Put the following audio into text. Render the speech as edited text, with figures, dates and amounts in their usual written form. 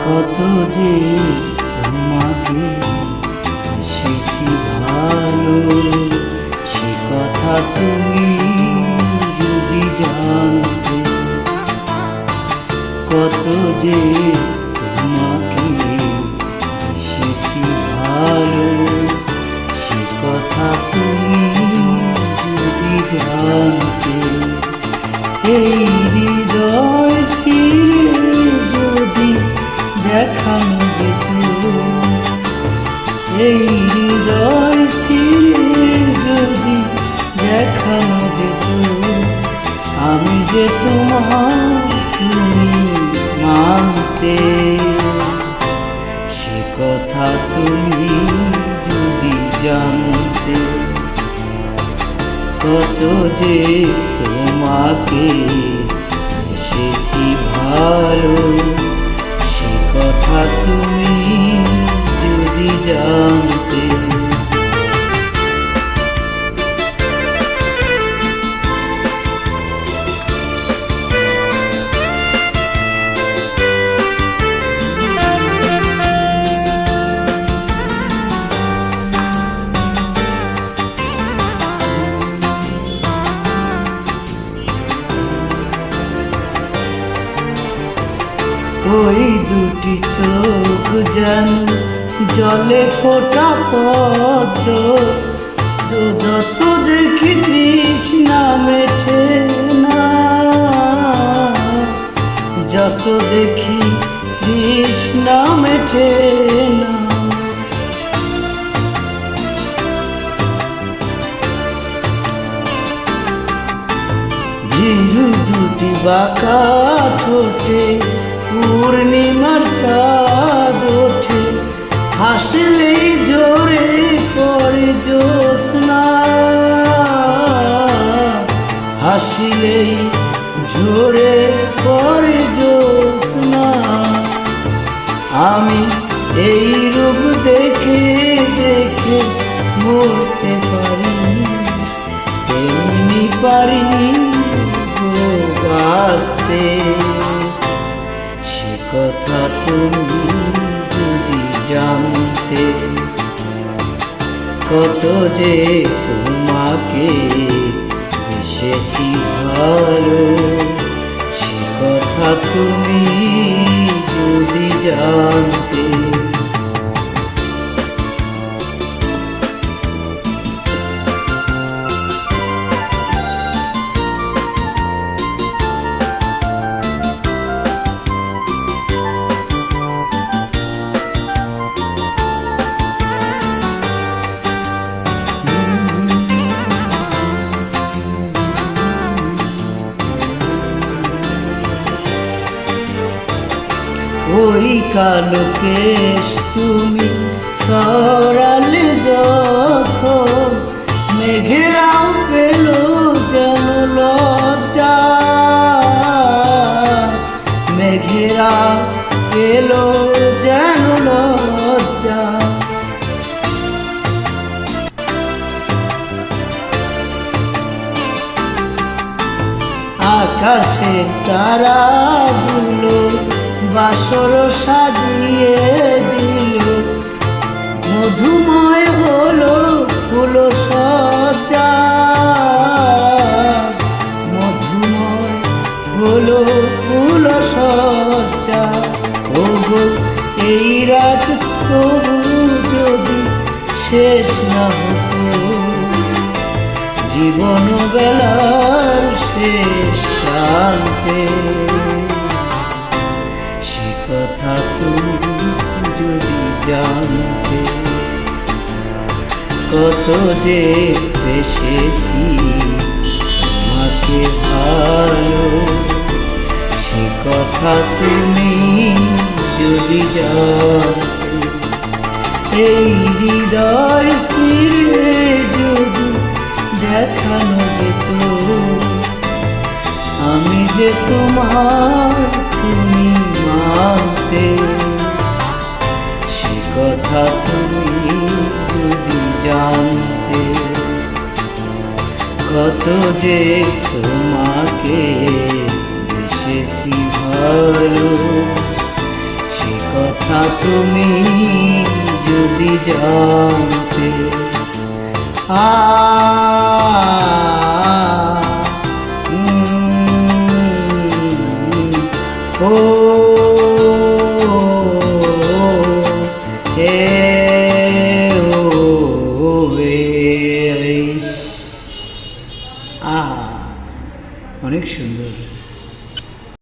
কত যে তোমাকে এসেছি ভালো, সে কথা তুমি যদি জানতে। কত যে তোমাকে এসেছি ভালো, সে কথা তুমি যদি জানতে। এই হৃদয় ছিঁড়ে যদি দেখানো যেত, এই হৃদয় ছিঁড়ে যদি দেখানো যেত, আমি যে তোমার তুমি মানতে। সে কথা তুমি যদি জানতে। কত যে তোমাকে এসেছি ভালো, সে কথা তুমি যদি জানতে। ওই দুটি চোখ যেন জলে ফোটা পদ্ম, যত দেখি তৃষ্ণা মেটে না, যত দেখি তৃষ্ণা মেটে না। ভীরু দুটি বাঁকা ঠোঁটে পূর্ণিমার চাঁদ ওঠে, হাসলেই জোরে পড়ে জ্যোৎস্না, হাসলেই ঝরে পড়ে জ্যোৎস্না। আমি এই রূপ দেখে দেখে মরতে পারি, তেমনি পারি বাঁচতে। সে কথা তুমি যদি জানতে। কত যে তোমাকে এসেছি ভালো, সে কথা তুমি যদি জানতে। ওই কালো কেশ তুমি সরালে যখন, মেঘেরাও পেল যেন লজ্জা, মেঘেরা পেল যেন লজ্জা। আকাশে তারাগুলো বাসর সাজিয়ে দিল, মধুময় হলো ফুল সজ্জা, মধুময় হলো ফুল সজ্জা। ওগো এই রাত তবু যদি শেষ না হতো, জীবন বেলার শেষ প্রান্তে। সে কথা তুমি যদি জানতে। কত যে বেসেছি তোমাকে ভালো, সে কথা তুমি যদি জানতে। এই হৃদয় ছিঁড়ে যদি দেখানো যেত, আমি যে তোমার তুমি মানতে। সে কথা তুমি যদি জানতে। কত যে তোমাকে বেসেছি ভালো, সে কথা তুমি যদি জানতে।